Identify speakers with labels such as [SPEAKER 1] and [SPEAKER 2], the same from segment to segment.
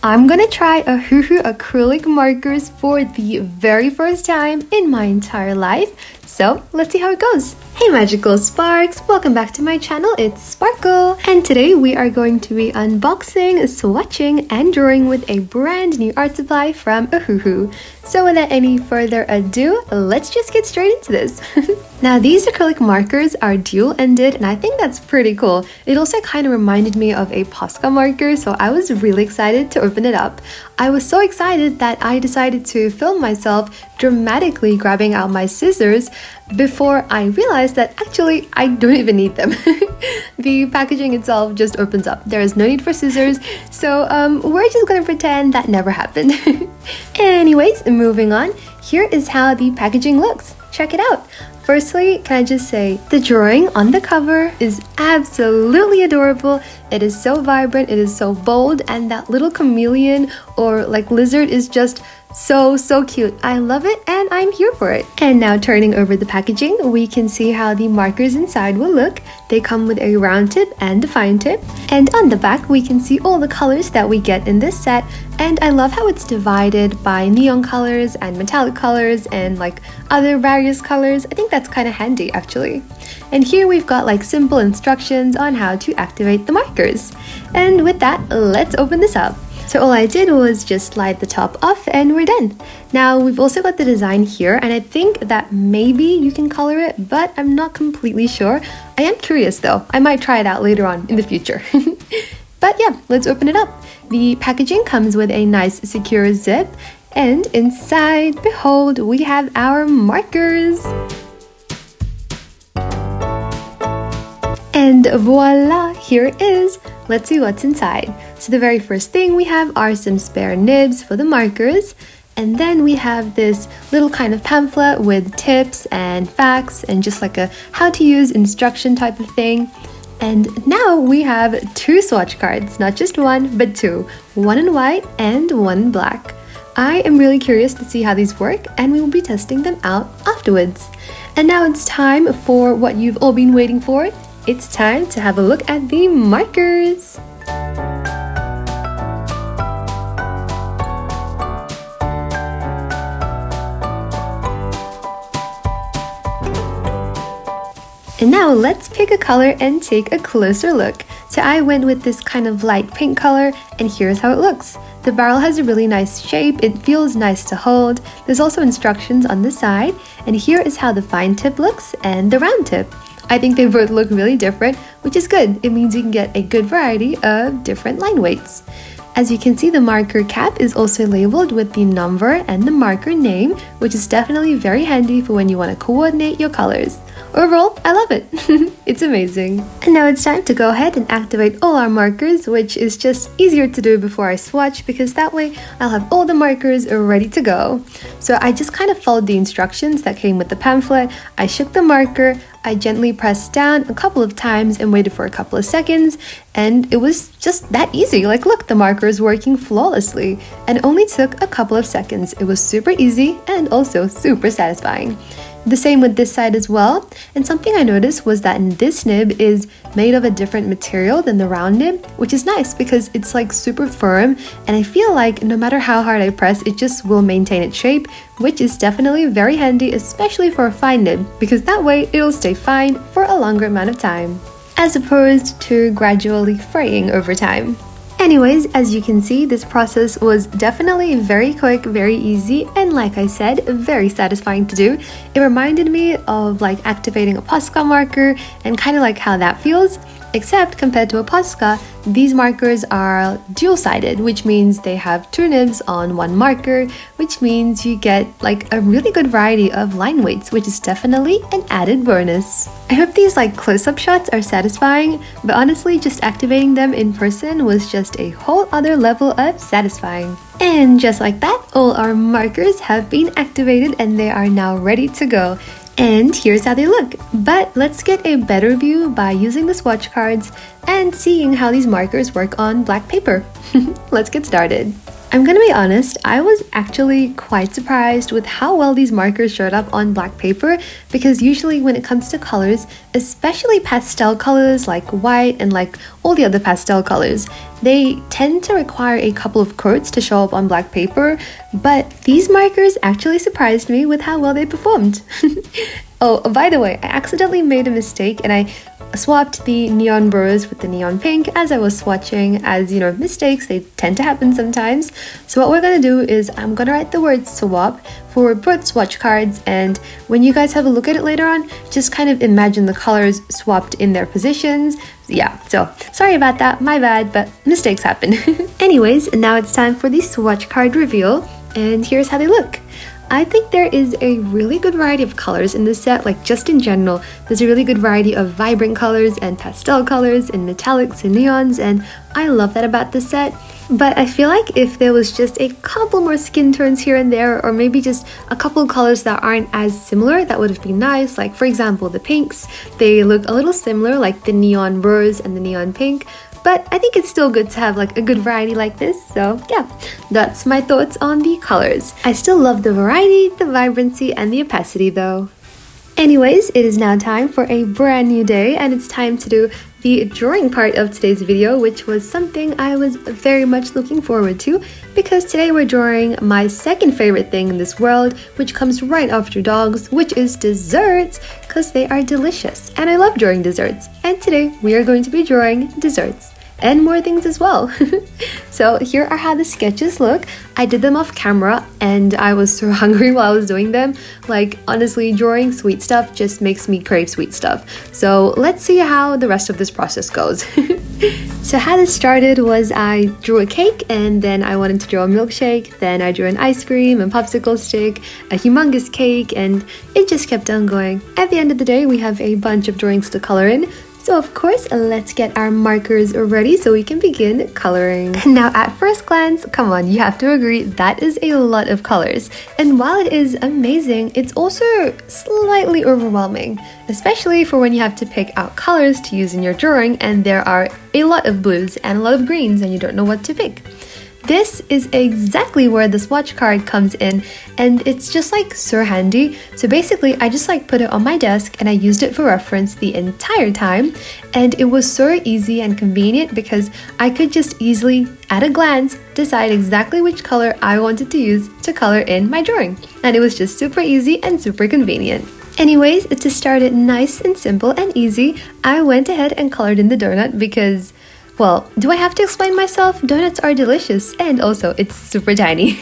[SPEAKER 1] I'm gonna try Ohuhu acrylic markers for the very first time in my entire life. So let's see how it goes. Hey magical sparks, welcome back to my channel. It's Sparkle, and today we are going to be unboxing, swatching, and drawing with a brand new art supply from Ohuhu. So without any further ado, let's just get straight into this. Now these acrylic markers are dual-ended, and I think that's pretty cool. It also kind of reminded me of a Posca marker, so I was really excited to open it up. I was so excited that I decided to film myself dramatically grabbing out my scissors before I realized that actually I don't even need them. The packaging itself just opens up. There is no need for scissors, so we're just gonna pretend that never happened. Anyways, moving on, here is how the packaging looks. Check it out. Firstly, can I just say, the drawing on the cover is absolutely adorable. It is so vibrant, it is so bold, and that little chameleon or like lizard is just so cute. I love it and I'm here for it. And now turning over the packaging, we can see how the markers inside will look. They come with a round tip and a fine tip. And on the back, we can see all the colors that we get in this set. And I love how it's divided by neon colors and metallic colors and like other various colors. I think that's kind of handy actually. And here we've got like simple instructions on how to activate the markers. And with that, let's open this up. So all I did was just slide the top off and we're done. Now we've also got the design here, and I think that maybe you can color it, but I'm not completely sure. I am curious though. I might try it out later on in the future. But yeah, let's open it up. The packaging comes with a nice secure zip, and inside, behold, we have our markers. And voila, here it is. Let's see what's inside. So the very first thing we have are some spare nibs for the markers. And then we have this little kind of pamphlet with tips and facts and just like a how to use instruction type of thing. And now we have two swatch cards, not just one, but two. One in white and one in black. I am really curious to see how these work, and we will be testing them out afterwards. And now it's time for what you've all been waiting for. It's time to have a look at the markers. And now let's pick a color and take a closer look. So I went with this kind of light pink color, and here's how it looks. The barrel has a really nice shape, it feels nice to hold. There's also instructions on the side, and here is how the fine tip looks and the round tip. I think they both look really different, which is good. It means you can get a good variety of different line weights. As you can see, the marker cap is also labeled with the number and the marker name, which is definitely very handy for when you want to coordinate your colors. Overall, I love it. It's amazing. And now it's time to go ahead and activate all our markers, which is just easier to do before I swatch, because that way I'll have all the markers ready to go. So I just kind of followed the instructions that came with the pamphlet. I shook the marker, I gently pressed down a couple of times and waited for a couple of seconds, and it was just that easy. Like look, the marker is working flawlessly, and it only took a couple of seconds. It was super easy and also super satisfying. The same with this side as well, and something I noticed was that this nib is made of a different material than the round nib, which is nice because it's like super firm, and I feel like no matter how hard I press, it just will maintain its shape, which is definitely very handy, especially for a fine nib, because that way it'll stay fine for a longer amount of time, as opposed to gradually fraying over time. Anyways, as you can see, this process was definitely very quick, very easy, and like I said, very satisfying to do. It reminded me of like activating a Posca marker and kind of like how that feels. Except compared to a Posca, these markers are dual-sided, which means they have two nibs on one marker, which means you get like a really good variety of line weights, which is definitely an added bonus. I hope these like close-up shots are satisfying, but honestly, just activating them in person was just a whole other level of satisfying. And just like that, all our markers have been activated and they are now ready to go. And here's how they look. But let's get a better view by using the swatch cards and seeing how these markers work on black paper. Let's get started. I'm gonna be honest, I was actually quite surprised with how well these markers showed up on black paper, because usually when it comes to colors, especially pastel colors like white and like all the other pastel colors, they tend to require a couple of coats to show up on black paper, but these markers actually surprised me with how well they performed. Oh, by the way, I accidentally made a mistake and I swapped the neon rose with the neon pink as I was swatching. As you know, mistakes, they tend to happen sometimes. So what we're gonna do is I'm gonna write the word swap for both swatch cards, and when you guys have a look at it later on, just kind of imagine the colors swapped in their positions. Yeah, so sorry about that, my bad, but mistakes happen. Anyways, now it's time for the swatch card reveal, and here's how they look. I think there is a really good variety of colors in this set, like just in general. There's a really good variety of vibrant colors and pastel colors and metallics and neons, and I love that about this set. But I feel like if there was just a couple more skin tones here and there, or maybe just a couple of colors that aren't as similar, that would have been nice. Like for example, the pinks, they look a little similar, like the neon rose and the neon pink. But I think it's still good to have like a good variety like this. So yeah, that's my thoughts on the colors. I still love the variety, the vibrancy, and the opacity though. Anyways, it is now time for a brand new day, and it's time to do the drawing part of today's video, which was something I was very much looking forward to, because today we're drawing my second favorite thing in this world, which comes right after dogs, which is desserts, because they are delicious and I love drawing desserts. And today we are going to be drawing desserts and more things as well. So here are how the sketches look. I did them off camera and I was so hungry while I was doing them. Like honestly, drawing sweet stuff just makes me crave sweet stuff. So let's see how the rest of this process goes. So how this started was I drew a cake, and then I wanted to draw a milkshake, then I drew an ice cream, a popsicle stick, a humongous cake, and it just kept on going. At the end of the day, we have a bunch of drawings to color in. So of course, let's get our markers ready so we can begin coloring. Now at first glance, come on, you have to agree, that is a lot of colors. And while it is amazing, it's also slightly overwhelming, especially for when you have to pick out colors to use in your drawing and there are a lot of blues and a lot of greens and you don't know what to pick. This is exactly where the swatch card comes in, and it's just like so handy. So basically I just like put it on my desk and I used it for reference the entire time, and it was so easy and convenient because I could just easily at a glance decide exactly which color I wanted to use to color in my drawing, and it was just super easy and super convenient. Anyways, to start it nice and simple and easy, I went ahead and colored in the donut because, well, do I have to explain myself? Donuts are delicious, and also it's super tiny.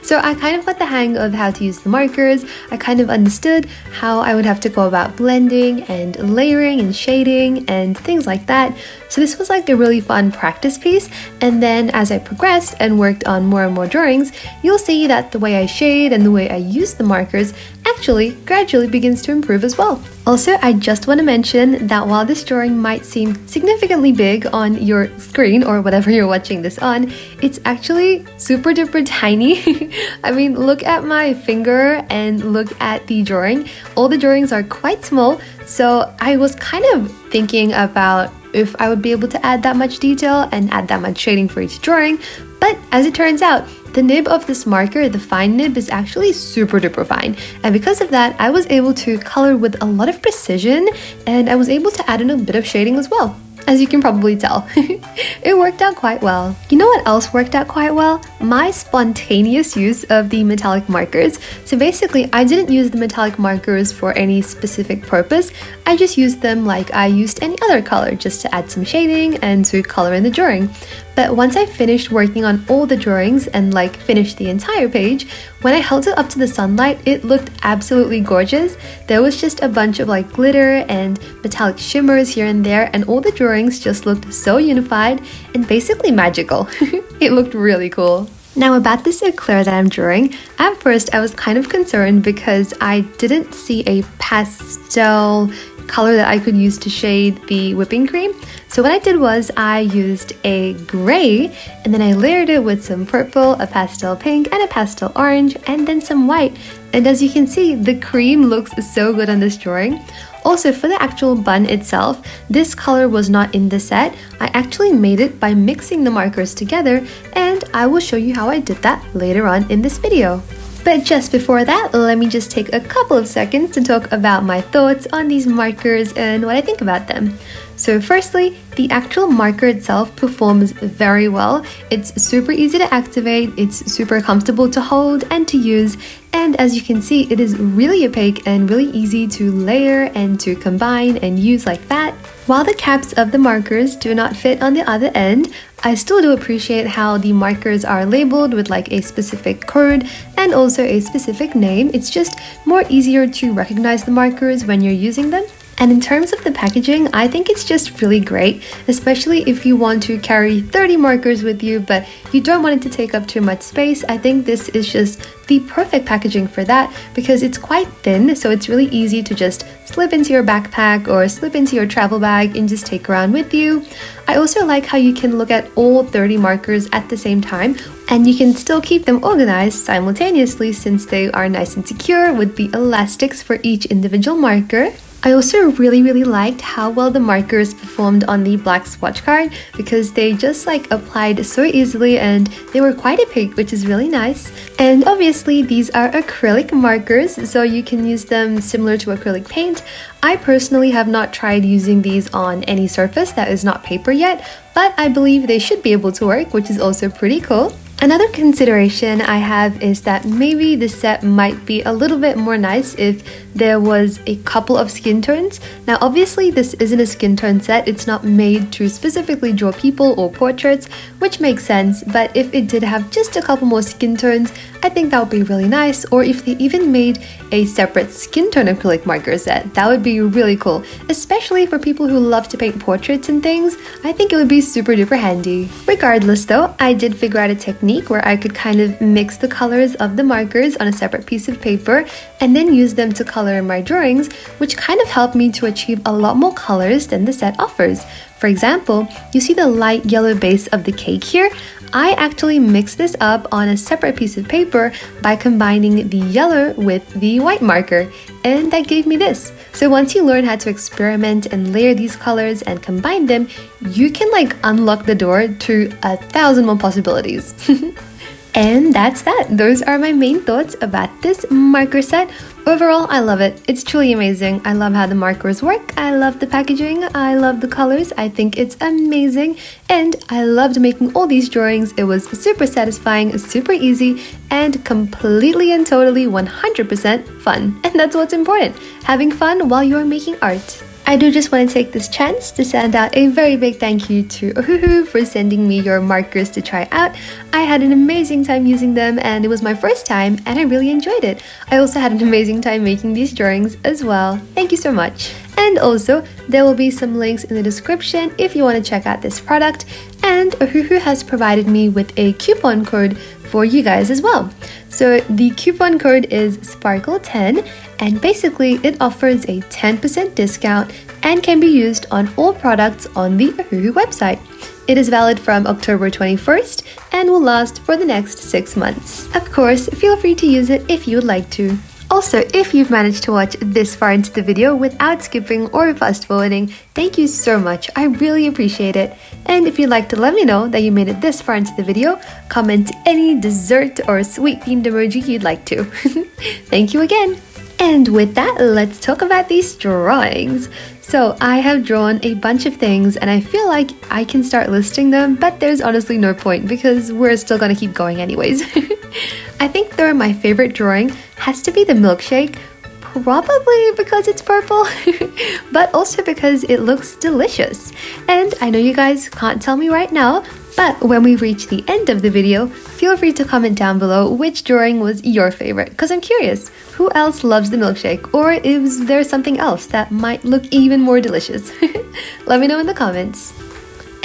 [SPEAKER 1] So I kind of got the hang of how to use the markers. I kind of understood how I would have to go about blending and layering and shading and things like that. So this was like a really fun practice piece, and then as I progressed and worked on more and more drawings, you'll see that the way I shade and the way I use the markers actually gradually begins to improve as well. Also, I just want to mention that while this drawing might seem significantly big on your screen or whatever you're watching this on, it's actually super duper tiny. I mean, look at my finger and look at the drawing. All the drawings are quite small, so I was kind of thinking about if I would be able to add that much detail and add that much shading for each drawing, but as it turns out, the nib of this marker, the fine nib, is actually super duper fine, and because of that I was able to color with a lot of precision, and I was able to add in a bit of shading as well. As you can probably tell, it worked out quite well. You know what else worked out quite well? My spontaneous use of the metallic markers. So basically, I didn't use the metallic markers for any specific purpose. I just used them like I used any other color, just to add some shading and to color in the drawing. But once I finished working on all the drawings and like finished the entire page, when I held it up to the sunlight, it looked absolutely gorgeous. There was just a bunch of like glitter and metallic shimmers here and there, and all the drawings just looked so unified and basically magical. It looked really cool. Now about this eclair that I'm drawing, at first I was kind of concerned because I didn't see a pastel color that I could use to shade the whipping cream. So what I did was I used a gray, and then I layered it with some purple, a pastel pink, and a pastel orange, and then some white. And as you can see, the cream looks so good on this drawing. Also, for the actual bun itself, this color was not in the set. I actually made it by mixing the markers together, and I will show you how I did that later on in this video. But just before that, let me just take a couple of seconds to talk about my thoughts on these markers and what I think about them. So firstly, the actual marker itself performs very well. It's super easy to activate, it's super comfortable to hold and to use, and as you can see, it is really opaque and really easy to layer and to combine and use like that. While the caps of the markers do not fit on the other end, I still do appreciate how the markers are labeled with like a specific code and also a specific name. It's just more easier to recognize the markers when you're using them. And in terms of the packaging, I think it's just really great, especially if you want to carry 30 markers with you, but you don't want it to take up too much space. I think this is just the perfect packaging for that because it's quite thin, so it's really easy to just slip into your backpack or slip into your travel bag and just take around with you. I also like how you can look at all 30 markers at the same time, and you can still keep them organized simultaneously since they are nice and secure with the elastics for each individual marker. I also really liked how well the markers performed on the black swatch card because they just like applied so easily and they were quite opaque, which is really nice. And obviously these are acrylic markers, so you can use them similar to acrylic paint. I personally have not tried using these on any surface that is not paper yet, but I believe they should be able to work, which is also pretty cool. Another consideration I have is that maybe the set might be a little bit more nice if there was a couple of skin tones. Now obviously this isn't a skin tone set, it's not made to specifically draw people or portraits, which makes sense, but if it did have just a couple more skin tones, I think that would be really nice. Or if they even made a separate skin tone acrylic marker set, that would be really cool, especially for people who love to paint portraits and things. I think it would be super duper handy. Regardless though, I did figure out a technique where I could kind of mix the colors of the markers on a separate piece of paper and then use them to color in my drawings, which kind of helped me to achieve a lot more colors than the set offers. For example, you see the light yellow base of the cake here? I actually mixed this up on a separate piece of paper by combining the yellow with the white marker, and that gave me this. So once you learn how to experiment and layer these colors and combine them, you can like unlock the door to 1,000 more possibilities. And that's that. Those are my main thoughts about this marker set. Overall, I love it. It's truly amazing. I love how the markers work. I love the packaging. I love the colors. I think it's amazing. And I loved making all these drawings. It was super satisfying, super easy, and completely and totally 100% fun. And that's what's important, having fun while you're making art. I do just want to take this chance to send out a very big thank you to Ohuhu for sending me your markers to try out. I had an amazing time using them and it was my first time and I really enjoyed it. I also had an amazing time making these drawings as well. Thank you so much. And also, there will be some links in the description if you want to check out this product. And Ohuhu has provided me with a coupon code for you guys as well. So the coupon code is SPARKLE10 and basically it offers a 10% discount and can be used on all products on the Ohuhu website. It is valid from October 21st and will last for the next 6 months. Of course, feel free to use it if you would like to. Also, if you've managed to watch this far into the video without skipping or fast forwarding, thank you so much. I really appreciate it. And if you'd like to let me know that you made it this far into the video, comment any dessert or sweet themed emoji you'd like to. Thank you again. And with that, let's talk about these drawings. So I have drawn a bunch of things and I feel like I can start listing them, but there's honestly no point because we're still gonna keep going anyways. I think though my favorite drawing has to be the milkshake, probably because it's purple, but also because it looks delicious. And I know you guys can't tell me right now, but when we reach the end of the video, feel free to comment down below which drawing was your favorite, because I'm curious, who else loves the milkshake? Or is there something else that might look even more delicious? Let me know in the comments.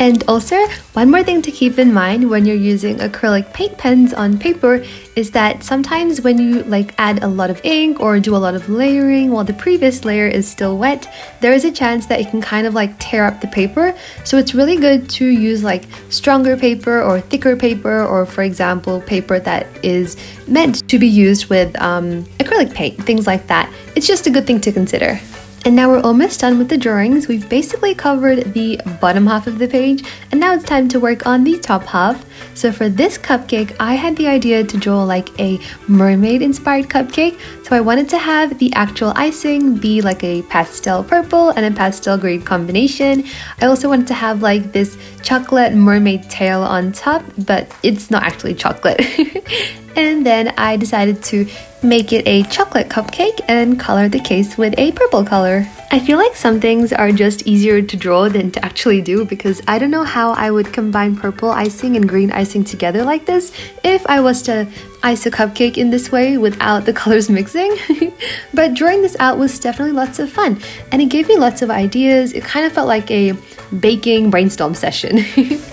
[SPEAKER 1] And also, one more thing to keep in mind when you're using acrylic paint pens on paper is that sometimes when you add a lot of ink or do a lot of layering while the previous layer is still wet, there is a chance that it can kind of tear up the paper. So it's really good to use stronger paper or thicker paper, or for example, paper that is meant to be used with acrylic paint, things like that. It's just a good thing to consider. And now we're almost done with the drawings. We've basically covered the bottom half of the page, and now it's time to work on the top half. So for this cupcake, I had the idea to draw like a mermaid inspired cupcake. So I wanted to have the actual icing be like a pastel purple and a pastel green combination. I also wanted to have like this chocolate mermaid tail on top, but it's not actually chocolate. And then I decided to make it a chocolate cupcake and color the case with a purple color. I feel like some things are just easier to draw than to actually do, because I don't know how I would combine purple icing and green icing together like this if I was to ice a cupcake in this way without the colors mixing. But drawing this out was definitely lots of fun, and it gave me lots of ideas. It kind of felt like a baking brainstorm session.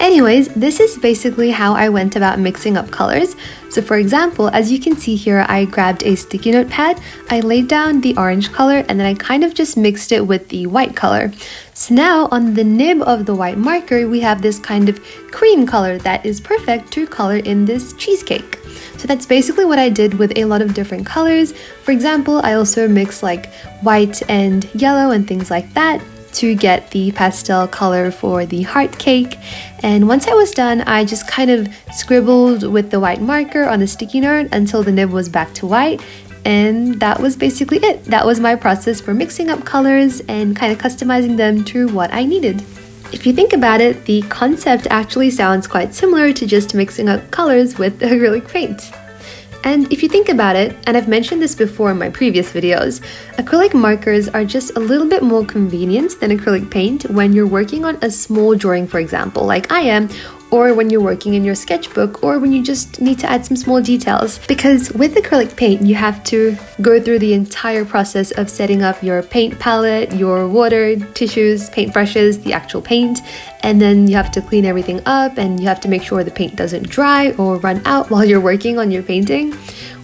[SPEAKER 1] Anyways, this is basically how I went about mixing up colors. So for example, as you can see here, I grabbed a sticky note pad, I laid down the orange color, and then I kind of just mixed it with the white color. So now on the nib of the white marker, we have this kind of cream color that is perfect to color in this cheesecake. So that's basically what I did with a lot of different colors. For example, I also mixed like white and yellow and things like that to get the pastel color for the heart cake. And once I was done, I just kind of scribbled with the white marker on the sticky note until the nib was back to white. And that was basically it. That was my process for mixing up colors and kind of customizing them to what I needed. If you think about it, the concept actually sounds quite similar to just mixing up colors with acrylic paint. And if you think about it, and I've mentioned this before in my previous videos, acrylic markers are just a little bit more convenient than acrylic paint when you're working on a small drawing, for example, like I am, or when you're working in your sketchbook, or when you just need to add some small details. Because with acrylic paint, you have to go through the entire process of setting up your paint palette, your water, tissues, paint brushes, the actual paint, and then you have to clean everything up, and you have to make sure the paint doesn't dry or run out while you're working on your painting.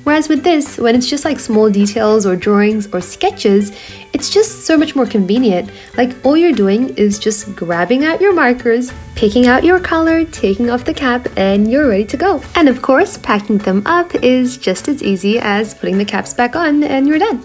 [SPEAKER 1] Whereas with this, when it's just like small details or drawings or sketches, it's just so much more convenient. Like all you're doing is just grabbing out your markers, picking out your color, taking off the cap, and you're ready to go. And of course, packing them up is just as easy as putting the caps back on and you're done.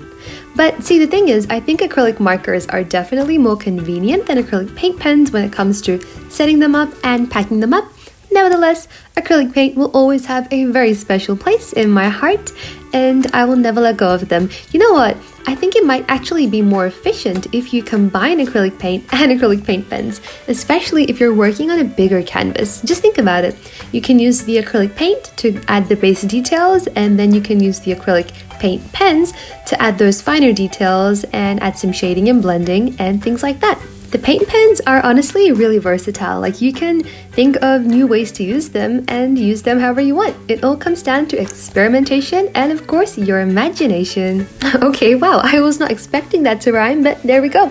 [SPEAKER 1] But see, the thing is, I think acrylic markers are definitely more convenient than acrylic paint pens when it comes to setting them up and packing them up. Nevertheless, acrylic paint will always have a very special place in my heart, and I will never let go of them. You know what? I think it might actually be more efficient if you combine acrylic paint and acrylic paint pens, especially if you're working on a bigger canvas. Just think about it. You can use the acrylic paint to add the base details, and then you can use the acrylic paint pens to add those finer details and add some shading and blending and things like that. The paint pens are honestly really versatile. Like you can think of new ways to use them and use them however you want. It all comes down to experimentation and of course your imagination. Okay, wow, I was not expecting that to rhyme, but there we go.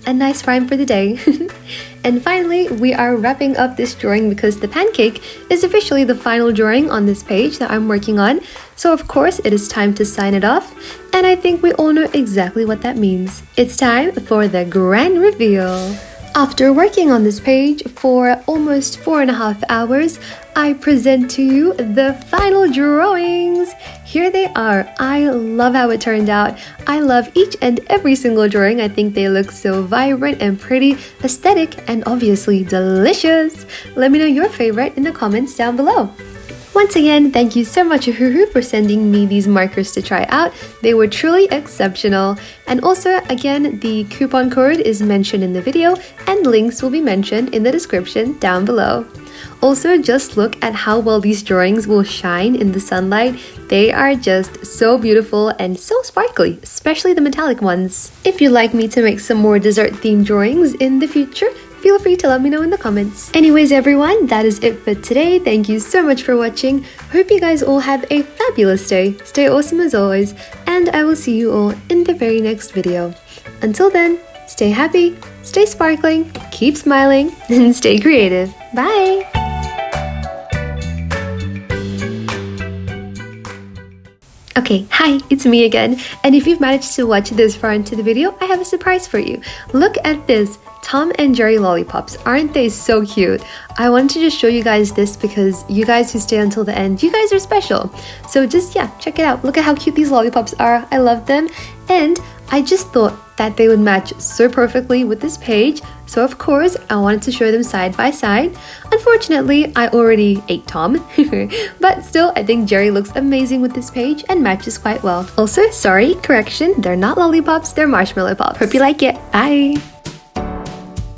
[SPEAKER 1] A nice rhyme for the day. And finally, we are wrapping up this drawing because the pancake is officially the final drawing on this page that I'm working on. So of course it is time to sign it off, and I think we all know exactly what that means. It's time for the grand reveal. After working on this page for almost 4.5 hours, I present to you the final drawings. Here they are. I love how it turned out. I love each and every single drawing. I think they look so vibrant and pretty, aesthetic, and obviously delicious. Let me know your favorite in the comments down below. Once again, thank you so much Ohuhu for sending me these markers to try out. They were truly exceptional. And also, again, the coupon code is mentioned in the video and links will be mentioned in the description down below. Also, just look at how well these drawings will shine in the sunlight. They are just so beautiful and so sparkly, especially the metallic ones. If you'd like me to make some more dessert themed drawings in the future, feel free to let me know in the comments. Anyways everyone, that is it for today. Thank you so much for watching. Hope you guys all have a fabulous day. Stay awesome as always, and I will see you all in the very next video. Until then, stay happy, stay sparkling, keep smiling, and stay creative. Bye! Okay, hi, it's me again, and if you've managed to watch this far into the video, I have a surprise for you. Look at this! Tom and Jerry lollipops. Aren't they so cute? I wanted to just show you guys this because you guys who stay until the end, you guys are special. So just, yeah, check it out. Look at how cute these lollipops are. I love them. And I just thought that they would match so perfectly with this page, so of course I wanted to show them side by side. Unfortunately, I already ate Tom, but still I think Jerry looks amazing with this page and matches quite well. Also, sorry, correction, they're not lollipops, they're marshmallow pops. Hope you like it. Bye!